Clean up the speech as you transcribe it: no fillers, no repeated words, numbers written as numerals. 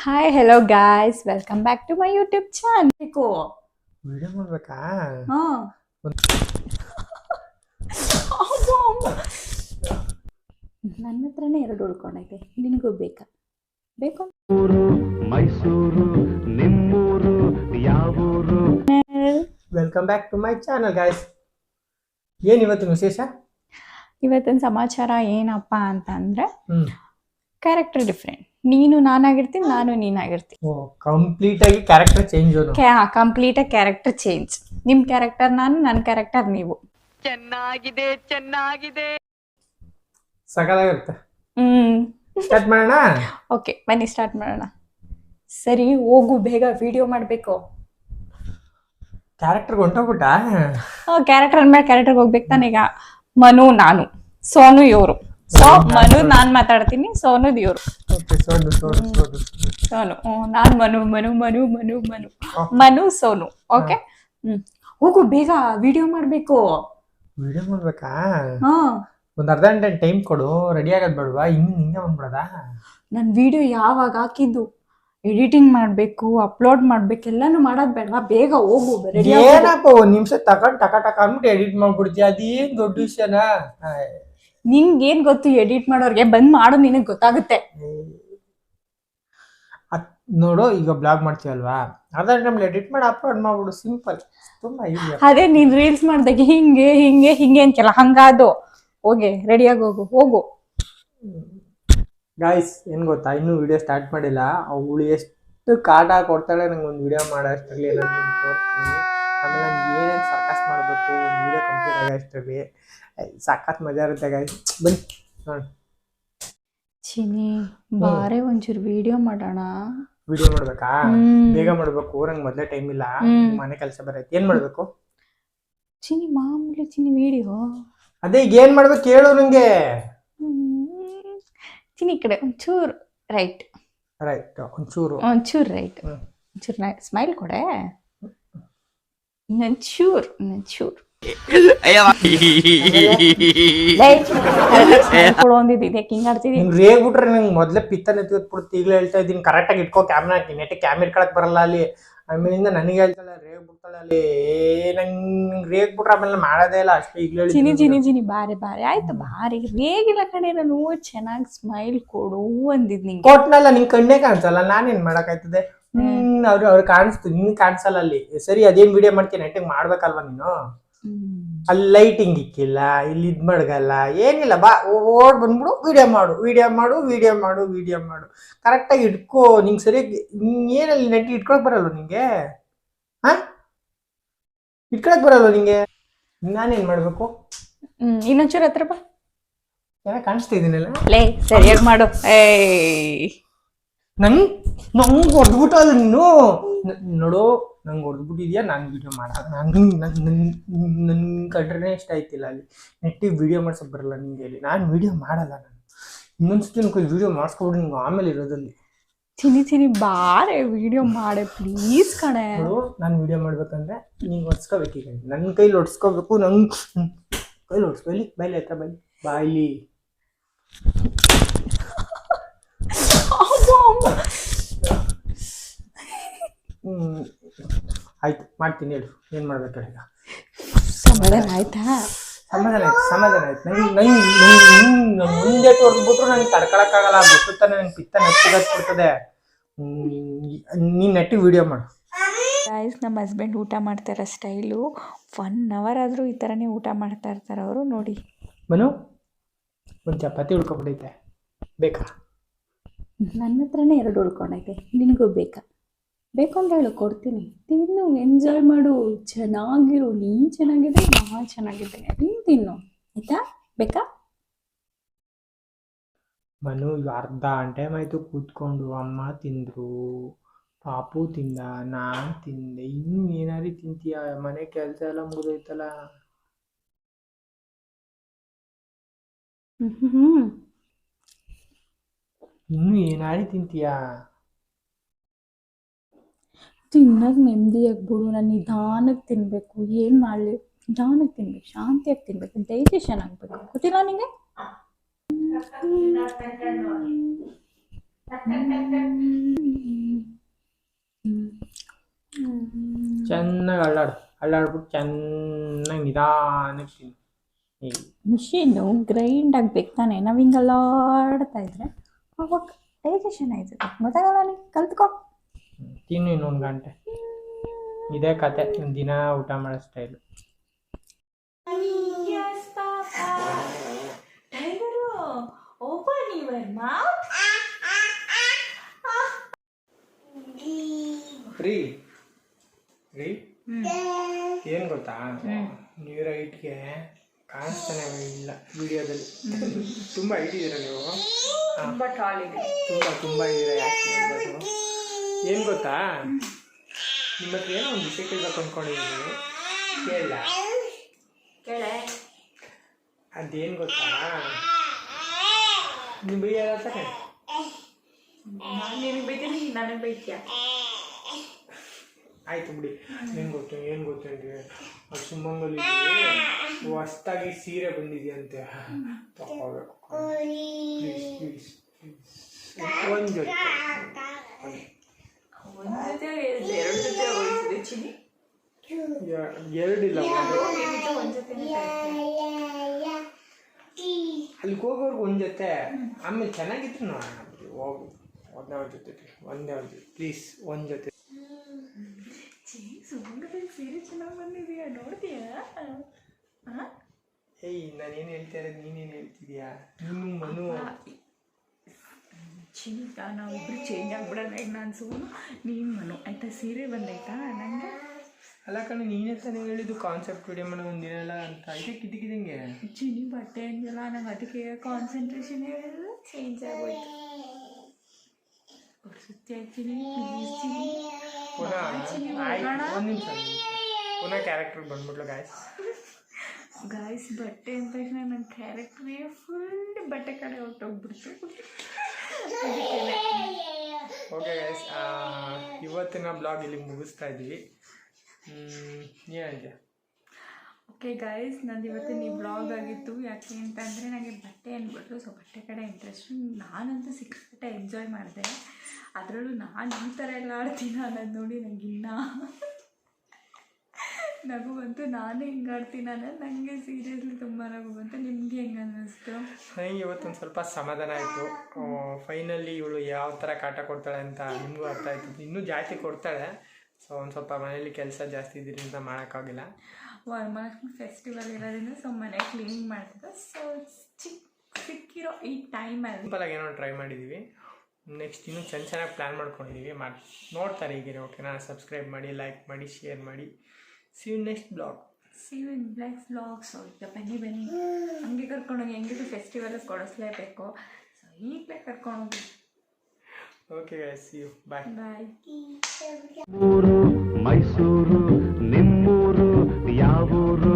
Hi hello guys welcome back to my YouTube channel. Video ಮಾಡ್ಬೇಕಾ? ನನ್ನ ಹತ್ರನೇ ಎರಡು ಉಳ್ಕೊಂಡೈತೆ, ನಿನಗೂ ಬೇಕಾ? ಬೇಕು ಮೈಸೂರು ನಿಮ್ಮೂರು ಯಾವೂರು? Welcome back to my channel guys. ಏನು ಇವತ್ತಿನ ವಿಶೇಷ? ಇವತ್ತಿನ ಸಮಾಚಾರ ಏನಪ್ಪ ಅಂತ ಅಂದ್ರೆ ಕ್ಯಾರೆಕ್ಟರ್ ಡಿಫ್ರೆಂಟ್. ನೀನು ನಾನಾಗಿರ್ತೀನಿ, ನಾನು ನೀನಾಗಿರ್ತೀನಿ. ಕಂಪ್ಲೀಟ್ ಆಗಿ ಕ್ಯಾರೆಕ್ಟರ್ ಚೇಂಜ್. ಕಂಪ್ಲೀಟ್ ಆಗಿ ಕ್ಯಾರೆಕ್ಟರ್ ಚೇಂಜ್. ನಿಮ್ ಕ್ಯಾರೆಕ್ಟರ್ ನಾನು, ನನ್ನ ಕ್ಯಾರೆಕ್ಟರ್ ನೀವು. ಚೆನ್ನಾಗಿದೆ ಚೆನ್ನಾಗಿದೆ. ಸಕಲಾಗಿರುತ್ತೆ. ಸ್ಟಾರ್ಟ್ ಮಾಡೋಣ. ಓಕೆ ಬನ್ನಿ ಸ್ಟಾರ್ಟ್ ಮಾಡೋಣ. ಸರಿ ಹೋಗು, ಬೇಗ ವಿಡಿಯೋ ಮಾಡಬೇಕು. ಕ್ಯಾರೆಕ್ಟರ್ ಹೊಂಟೋಗ್ಬಿಟ್ಟ. ಕ್ಯಾರೆಕ್ಟರ್ ಅಂದ್ಮೇಲೆ ಕ್ಯಾರೆಕ್ಟರ್ಗೆ ಹೋಗ್ಬೇಕು ತಾನೆ. ಈಗ ಮನು ನಾನು, ಸೋನು ಇವರು. ಸೊ ಮನು ನಾನ್ ಮಾತಾಡ್ತೀನಿ, ಸೋನುದ್ ಇವರು. ಸೋನು ನಾನ್ ಮನು ಮನು ಮನು ಮನು ಮನು ಮನು ಸೋನು. ಓಕೆ ಹೋಗು ಬೇಗ ವಿಡಿಯೋ ಮಾಡ್ಬೇಕು. ವಿಡಿಯೋ ಮಾಡ್ಬೇಕಾ? ಹಾ ಒಂದ್ ಅರ್ಧ ಗಂಟೆ ಟೈಮ್ ಕೊಡು, ರೆಡಿ ಆಗೋದ್ ಬೇಡವಾ? ಹಿಂಗೆ ಬಂದ್ಬಿಡದ? ನನ್ ವಿಡಿಯೋ ಯಾವಾಗ ಹಾಕಿದ್ದು, ಎಡಿಟಿಂಗ್ ಮಾಡ್ಬೇಕು, ಅಪ್ಲೋಡ್ ಮಾಡ್ಬೇಕು, ಎಲ್ಲಾನು ಮಾಡೋದ್ ಬೇಡವಾ? ಬೇಗ ಹೋಗು. ಏನಪ್ಪ ಒಂದ್ ನಿಮಿಷ ತಗೊಂಡ್ ಟಕ ಟಕ ಅಂದ್ಬಿಟ್ಟು ಎಡಿಟ್ ಮಾಡ್ಬಿಡ್ತೀಯ, ಅದೇನ್ ದೊಡ್ಡ ವಿಷಯನಾ? ನಿಂಗೆ ಏನ್ ಗೊತ್ತು? ಎಡಿಟ್ ಮಾಡೋರ್ಗೆ ಬಂದ್ ಮಾಡು, ನಿನಗ್ ಗೊತ್ತಾಗುತ್ತೆ. ನೋಡು, ಈಗ ಬ್ಲಾಗ್ ಮಾಡ್ತೀವಲ್ವಾ, ಅದ್ರ ನಮ್ಗೆ ಎಡಿಟ್ ಮಾಡಿ ಅಪ್ಲೋಡ್ ಮಾಡ್ಬಿಡು, ಸಿಂಪಲ್, ತುಂಬಾ ಈಸಿ. ಅದೇ ನೀನ್ ರೀಲ್ಸ್ ಮಾಡ್ದಾಗ ಹಿಂಗೆ ಹಿಂಗೆ ಹಿಂಗೆ ಅಂತೆಲ್ಲ ಹಂಗಾದು. ಹೋಗಿ ರೆಡಿಯಾಗಿ ಹೋಗು. ಗಾಯ್ಸ್ ಏನ್ ಗೊತ್ತಾ, ಇನ್ನೂ ವಿಡಿಯೋ ಸ್ಟಾರ್ಟ್ ಮಾಡಿಲ್ಲ. ಅವಳು ಎಷ್ಟು ಕಾಟ ಕೊಡ್ತಾಳೆ ನಂಗೆ ಒಂದು ವಿಡಿಯೋ ಮಾಡೋ ಅಷ್ಟರಲ್ಲಿ, ತೋರಿಸ್ತೀನಿ. ಆಮೇಲೆ ನಂಗೆ ಏನೇನು ಸಾಕಷ್ಟು ಮಾಡಬೇಕು ಒಂದು ವಿಡಿಯೋ ಕಂಪ್ಲೀಟ್ ಆಗೋ ಅಷ್ಟರಲ್ಲಿ. ಸಾಕಷ್ಟು ಮಜಾ ಇರುತ್ತೆ ಗಾಯ್ಸ್, ಬನ್ನಿ ನೋಡಿ. ಚಿನಿ ಬಾರೆ ಒಂಚೂರು ವಿಡಿಯೋ ಮಾಡೋಣ. ವಿಡಿಯೋ ಮಾಡ್ಬೇಕಾ? ಬೇಗ ಮಾಡ್ಬೇಕು, ನಂಗೆ ಮೊದಲೇ ಟೈಮ್ ಇಲ್ಲ, ಮನೆ ಕೆಲಸ ಬರೈತೆ. ಏನ್ ಮಾಡ್ಬೇಕು ಚಿನಿ? ಮಾಮೂಲಿ ಚಿನಿ ವಿಡಿಯೋ. ಅದೇ ಈಗ ಏನ್ ಮಾಡ್ಬೇಕು ಹೇಳು ನಂಗೆ. ಚಿನಿ ಕಡೆ ಒಂಚೂರು ರೈಟ್ ಒಂಚೂರು ರೈಟ್, ಒಂಚೂರು ಸ್ಮೈಲ್ ಕೊಡೆ. ನಂಚೂರ್ ಕೊಡು ಅಂದಿದ್ದೆ. ಹಿಂಗ್ ಆಡ್ತಿದ್ದೀನಿ. ನಿಂಗೆ ರೇಗ್ಬಿಟ್ರೆ ನಂಗೆ ಮೊದಲೇ ಪಿತ್ತ ನೆತ್ಕೊತ್ಬಿಡುತ್ತೆ. ಈಗಲೇ ಹೇಳ್ತಾ ಇದ್ದೀನಿ, ಕರೆಕ್ಟಾಗಿ ಇಟ್ಕೋ ಕ್ಯಾಮ್ರಾ. ನೆಟ್ಟೆ ಕ್ಯಾಮ್ರಾ ಇಟ್ಕೊಳಕ್ ಬರಲ್ಲ ಅಲ್ಲಿ. ಆಮೇಲಿಂದ ನನಗೆ ಹೇಳ್ತಾಳೆ, ರೇಗ್ ಬಿಡ್ತಾಳೆ ಅಲ್ಲಿ. ನಂಗೆ ರೇಗ್ಬಿಟ್ರೆ ಆಮೇಲೆ ಮಾಡೋದೇ ಇಲ್ಲ ಅಷ್ಟೇ. ಈಗಲೇ ಚಿನಿ ಬಾರೆ ಆಯ್ತು, ಬಾರಿ ರೇಗಿಲ್ಲ ಕಡೆ. ನಾನು ಚೆನ್ನಾಗಿ ಸ್ಮೈಲ್ ಕೊಡು ಅಂದಿದ್ ನಿಂಗೆ. ಕೊಟ್ನಲ್ಲ, ನಿಂಗೆ ಕಣ್ಣೇ ಕಾಣಿಸಲ್ಲ, ನಾನೇನ್ ಮಾಡಕ್ಕಾಯ್ತದೆ? ಅವ್ರು ಕಾಣಿಸ್ತು, ನಿಂಗೆ ಕಾಣಿಸಲ್ಲ ಅಲ್ಲಿ. ಸರಿ, ಅದೇನ್ ವಿಡಿಯೋ ಮಾಡ್ತೀನಿ, ನೆಟ್ಟಿಗೆ ಮಾಡ್ಬೇಕಲ್ವಾ ನೀನು? ಅಲ್ಲಿ ಲೈಟಿಂಗ್ ಇಕ್ಕಿಲ್ಲ, ಇಲ್ಲಿ ಇದ್ ಮಡ್ಗಲ್ಲ, ಏನಿಲ್ಲ. ಬಾ ಓಡ್ ಬಂದ್ಬಿಡು, ವಿಡಿಯೋ ಮಾಡು. ಕರೆಕ್ಟಾಗಿ ಇಟ್ಕೋ. ನಿಂಗೆ ಸರಿಯಾಗಿ ಏನಲ್ಲಿ ನೆಟ್ ಇಟ್ಕೊಳಕ್ ಬರಲ್ವ ನಿಂಗೆ? ಇಟ್ಕೊಳಕ್ ಬರಲ್ವ ನಿಂಗೆ? ನಾನೇನ್ ಮಾಡ್ಬೇಕು? ಇನ್ನೊಂಚೂರು ಹತ್ರ ಬಾ. ಚೆನ್ನಾಗಿ ಕಾಣಿಸ್ತಾ ಇದೀನಲ್ಲ? ಲೇ ಸರಿಯಾಗಿ ಮಾಡು. ನಂಗೆ ಹೊಡೆದ್ಬಿಟ್ಟು ಅದು ನೀನು ನೋಡು. ನಂಗೆ ಹೊಡೆದ್ಬಿಟ್ಟಿದ್ಯಾ, ನಾನು ವಿಡಿಯೋ ಮಾಡ. ನನ್ ಕಂಡ್ರೆ ಇಷ್ಟ ಆಯ್ತಿಲ್ಲ ಅಲ್ಲಿ. ನೆಟ್ಟಿಗೆ ವಿಡಿಯೋ ಮಾಡ್ಸಕ್ ಬರಲ್ಲ ನಿಂಗೆ ಅಲ್ಲಿ. ನಾನು ವಿಡಿಯೋ ಮಾಡಲ್ಲ. ನಾನು ಇನ್ನೊಂದ್ಸತಿ ವಿಡಿಯೋ ಮಾಡಿಸ್ಕೊಬಿಟ್ಟು ನಿಂಗೆ ಆಮೇಲೆ ಇರೋದಲ್ಲಿ. ಚಿನಿ ಬಾರೆ ವಿಡಿಯೋ ಮಾಡೆ ಪ್ಲೀಸ್ ಕಣೆ. ನಾನು ವಿಡಿಯೋ ಮಾಡ್ಬೇಕಂದ್ರೆ ನೀನು ಹೊಡ್ಸ್ಕೋಬೇಕು. ಈಗ ನನ್ನ ಕೈಲಿ ಹೊಡ್ಸ್ಕೋಬೇಕು. ನಂಗೆ ಕೈಲಿ ಹೊಡ್ಸ್ಕೊ. ಇಲ್ಲಿ ಬೈಲಿ ಹತ್ರ ಬಾಯ್ಲಿ. ಆಯ್ತು, ಮಾಡ್ತೀನಿ. ಹೇಳು ಏನ್ ಮಾಡ್ಬೇಕು ಈಗ? ಸಮಾಧಾನ ಆಯ್ತಾ? ಸಮಾಧಾನ ಆಯ್ತು. ನಂಗೆ ಮುಂದೆ ಹೊಡೆದ್ಬಿಟ್ರು ನಂಗೆ ತಡ್ಕೊಳಕ್ಕಾಗಲ್ಲ. ಗೊತ್ತಾನೆ, ನಂಗೆ ಪಿತ್ತ ನೆಟ್ಟಿಗೆ ನೀನ್ ನೆಟ್ಟಿಗೆ ವಿಡಿಯೋ ಮಾಡು. ಗೈಸ್, ನಮ್ಮ ಹಸ್ಬೆಂಡ್ ಊಟ ಮಾಡ್ತಾರ ಸ್ಟೈಲು 1 hour ಆದ್ರೂ ಈ ಥರನೇ ಊಟ ಮಾಡ್ತಾ ಇರ್ತಾರೆ ಅವರು. ನೋಡಿ ಮನು, ಒಂದು ಚಪಾತಿ ಉಳ್ಕೊಬಿಟ್ಟೈತೆ, ಬೇಕಾ? ನನ್ನ ಹತ್ರನೇ ಎರಡು ಉಳ್ಕೊಂಡೈತೆ, ನಿನಗೂ ಬೇಕಾ? ಬೇಕು ಅಂತ ಹೇಳು, ಕೊಡ್ತೀನಿ. ತಿನ್ನು, ಎಂಜಾಯ್ ಮಾಡು, ಚೆನ್ನಾಗಿರು. ನೀನು ಚೆನ್ನಾಗಿದ್ರೆ ನಾನು ಚೆನ್ನಾಗಿದ್ದೇನೆ. ನೀನು ತಿನ್ನು, ಆಯ್ತಾ? ಬೇಕಾ? ಮನು, ಅರ್ಧ ಗಂಟೆ ಆಯ್ತು ಕೂತ್ಕೊಂಡು. ಅಮ್ಮ ತಿಂದ್ರು, ಪಾಪು ತಿಂದ, ನಾನು ತಿಂದೆ. ಇನ್ನು ಏನಾರು ತಿಂತೀಯ? ಮನೆ ಕೆಲಸ ಎಲ್ಲ ಮುಗಿದೋಯ್ತಲ್ಲ. ಇನ್ನು ಏನಾರು ತಿಂತೀಯ? ತಿನ್ನೋದು ನೆಮ್ಮದಿಯಾಗಿ ಬಿಡು. ನಾನು ನಿಧಾನಕ್ಕೆ ತಿನ್ನಬೇಕು. ಏನು ಮಾಡಲಿ? ನಿಧಾನಕ್ಕೆ ತಿನ್ಬೇಕು, ಶಾಂತಿಯಾಗಿ ತಿನ್ಬೇಕು, ಡೈಜೆಷನ್ ಆಗಬೇಕು. ಗೊತ್ತಿಲ್ಲ ನಿಂಗೆ? ಚೆನ್ನಾಗಿ ಅಳ್ಳಾಡ್ಬಿಟ್ಟು ಚೆನ್ನಾಗಿ ನಿಧಾನಕ್ಕೆ ತಿನ್ನು. ಮಿಷಿನ್ನು ಗ್ರೈಂಡ್ ಆಗ್ಬೇಕು ತಾನೆ, ನಾವು ಹಿಂಗೆ ಅಲ್ಲಾಡ್ತಾ ಇದ್ರೆ ಅವಾಗ ಡೈಜೆಷನ್ ಆಯ್ತದೆ. ಗೊತ್ತಾಗಲ್ಲ, ನೀನು ಕಲ್ತ್ಕೊ. ತಿನ್ನು ಇನ್ನೊಂದು ಗಂಟೆ. ಇದೇ ಕತೆ ದಿನ ಊಟ ಮಾಡೋ ಸ್ಟೈಲು. Open your mouth. ರೀ ರೀ ಏನು ಗೊತ್ತಾ, ನೀರ ಹೈಟ್ಗೆ ಕಾಣಿಸ್ತಾನೆ ಇಲ್ಲ ವಿಡಿಯೋದಲ್ಲಿ. ತುಂಬ ಹೈಟ್ ಇದ್ದೀರಾ ನೀವು, ತುಂಬ ಟಾಲ್ ಇದೆ. ತುಂಬ ಇದ್ದೀರಾ. ಯಾಕೆ ಹೇಳ್ಬೋದು ಏನು ಗೊತ್ತಾ, ನಿಮ್ಮ ಹತ್ರ ಏನೋ ಒಂದು ವಿಷಯ ಕೇಳ್ಬೇಕು ಅಂದ್ಕೊಂಡಿದ್ದೀನಿ. ಕೇಳ ಕೇಳೆ. ಅದೇನು ಗೊತ್ತಾ, ನೀವು ಬೈಯಲ್ಲ ತಾನೆ? ನಾನು ನಿನಗೆ ಬೈತೀನಿ, ನನಗೆ ಬೈತೀಯ. ಆಯ್ತು ಬಿಡಿ. ಏನು ಗೊತ್ತು ಅಂದರೆ ಅದು ಸುಮ್ಮಂಗಲ್ಲಿ ಹೊಸ್ದಾಗಿ ಸೀರೆ ಬಂದಿದೆಯಂತೆ, ತಗೋಬೇಕು. ಪ್ಲೀಸ್ ಒಂದು ಜೊತೆ ಎರಡು ಜೊತೆ ಹೋಗಿಸಿದೆ ಚಿನಿ. ಎರಡಿಲ್ಲ, ಒಂದು ಜೊತೆ ಅಲ್ಲಿಗೆ ಹೋಗೋರ್ಗು ಒಂದು ಜೊತೆ, ಆಮೇಲೆ ಚೆನ್ನಾಗಿತ್ತು ನೋಡೋಣ ಬಿಡಿ. ಹೋಗು ಒಂದೇ ಒಂದು ಪ್ಲೀಸ್ ಒಂದು ಜೊತೆ. ಸುಮ್ಮನೆ ಸೀರೆ ಚೆನ್ನಾಗಿ ಬಂದಿದೆಯಾ, ನೋಡ್ತೀಯಾ? ಏಯ್ ನಾನೇನು ಹೇಳ್ತಾ ಇರೋದು, ನೀನೇನು ಹೇಳ್ತಿದ್ಯಾ? ನೀನು ಮನು ಚಿಂತ ನಾವಿಬ್ರು ಚೇಂಜ್ ಆಗ್ಬಿಡೋಣ. ಈಗ ನಾನು ಸುಮ್ಮನೆ, ನೀನು ಮನು ಆಯ್ತಾ? ಸೀರೆ ಬಂದೈತಾ ನನಗೆ? ಅಲ್ಲ ಕಣೆ, ನೀನೇ ತಾನೇ ಹೇಳಿದ್ದು ಕಾನ್ಸೆಪ್ಟ್ ವಿಡಿಯೋ ಮಾಡೋ ಒಂದಿನ ಎಲ್ಲ ಅಂತ. ಇದಕ್ಕಿದ್ದಂಗೆ ಚಿನಿ ಬಟ್ಟೆ ಅಂದಿಲ್ಲ ನಂಗೆ, ಅದಕ್ಕೆ ಕಾನ್ಸಂಟ್ರೇಷನ್ ಹೇಳಿದ್ರೆ ಚೇಂಜ್ ಆಗೋಯ್ತು. ಸುತ್ತಿ ಹಾಕ್ತೀನಿ ಪ್ಲೀಸ್ ಚಿನಿ. ಪುನಃ ಒಂದು ನಿಮಿಷ ಪುನಃ ಕ್ಯಾರೆಕ್ಟರ್ ಬಂದ್ಬಿಟ್ಲು ಗಾಯ್ಸ್. ಬಟ್ಟೆ ಅಂದ ತಕ್ಷಣ ನನ್ನ ಕ್ಯಾರೆಕ್ಟ್ರೇ ಫುಲ್ ಬಟ್ಟೆ ಕಡೆ ಹೊರಟೋಗ್ಬಿಡ್ತು. ಓಕೆ ಗೈಸ್, ಇವತ್ತಿನ ಬ್ಲಾಗ್ ಇಲ್ಲಿಗೆ ಮುಗಿಸ್ತಾ ಇದ್ದೀವಿ. ಏನಿದೆ? ಓಕೆ ಗೈಸ್, ನಂದು ಇವತ್ತಿನ ಈ ಬ್ಲಾಗ್ ಆಗಿತ್ತು. ಯಾಕೆ ಅಂತಂದರೆ ನನಗೆ ಬಟ್ಟೆ ಅಂದ್ಬಿಟ್ರು, ಸೊ ಬಟ್ಟೆ ಕಡೆ ಇಂಟ್ರೆಸ್ಟು. ನಾನಂತೂ ಸಿಕ್ಕಾಪಟ್ಟೆ ಎಂಜಾಯ್ ಮಾಡಿದೆ. ಅದರಲ್ಲೂ ನಾನು ಈ ಥರ ಎಲ್ಲ ಆಡ್ತೀನಿ ಅನ್ನೋದು ನೋಡಿ ನನಗಿನ್ನ ನಗು ಬಂತು. ನಾನೇ ಹಿಂಗೆ ಆಡ್ತೀನಿ ಅನ್ನೋದು ನನಗೆ ಸೀರಿಯಸ್ಲಿ ತುಂಬ ನಗು ಬಂತು. ನಿಮಗೆ ಹೆಂಗೆ ಅನ್ನಿಸ್ತು? ನನಗೆ ಇವತ್ತೊಂದು ಸ್ವಲ್ಪ ಸಮಾಧಾನ ಆಯಿತು. ಫೈನಲಿ ಇವಳು ಯಾವ ಥರ ಕಾಟ ಕೊಡ್ತಾಳೆ ಅಂತ ನಿಮಗೂ ಅರ್ಥ ಆಯಿತು. ಇನ್ನೂ ಜಾಸ್ತಿ ಕೊಡ್ತಾಳೆ. ಸೊ ಒಂದು ಸ್ವಲ್ಪ ಮನೇಲಿ ಕೆಲಸ ಜಾಸ್ತಿ ಇದ್ರಿಂದ ಮಾಡೋಕ್ಕಾಗಿಲ್ಲ. ವರಮಹಾಲಕ್ಷ್ಮಿ ಫೆಸ್ಟಿವಲ್ ಇರೋದ್ರಿಂದ ಸೊ ಮನೆ ಕ್ಲೀನಿಂಗ್ ಮಾಡ್ತಿದ್ದೆ. ಸೊ ಸಿಕ್ಕಿರೋ ಈ ಟೈಮಲ್ಲಿ ಸಿಂಪಲಾಗಿ ಏನೋ ಟ್ರೈ ಮಾಡಿದ್ದೀವಿ. ನೆಕ್ಸ್ಟ್ ಇನ್ನೂ ಚೆನ್ನಾಗಿ ಪ್ಲ್ಯಾನ್ ಮಾಡ್ಕೊಂಡಿದ್ದೀವಿ. ನೋಡ್ತಾರೆ ಹೀಗೆ. ಓಕೆನಾ? ಸಬ್ಸ್ಕ್ರೈಬ್ ಮಾಡಿ, ಲೈಕ್ ಮಾಡಿ, ಶೇರ್ ಮಾಡಿ. See you next blog. See you in next blog. So ಈಗ ಬನ್ನಿ ಹಂಗೆ ಕರ್ಕೊಂಡೋಗಿ, ಹೆಂಗಿದ್ರು ಫೆಸ್ಟಿವಲ್ ಕೊಡಿಸ್ಲೇಬೇಕು. ಸೊ ಈಗಲೇ ಕರ್ಕೊಂಡೋಗಿ. Okay guys, see you, bye. Mysuru ನಿಮ್ಮೂರು ಯಾವೂರು?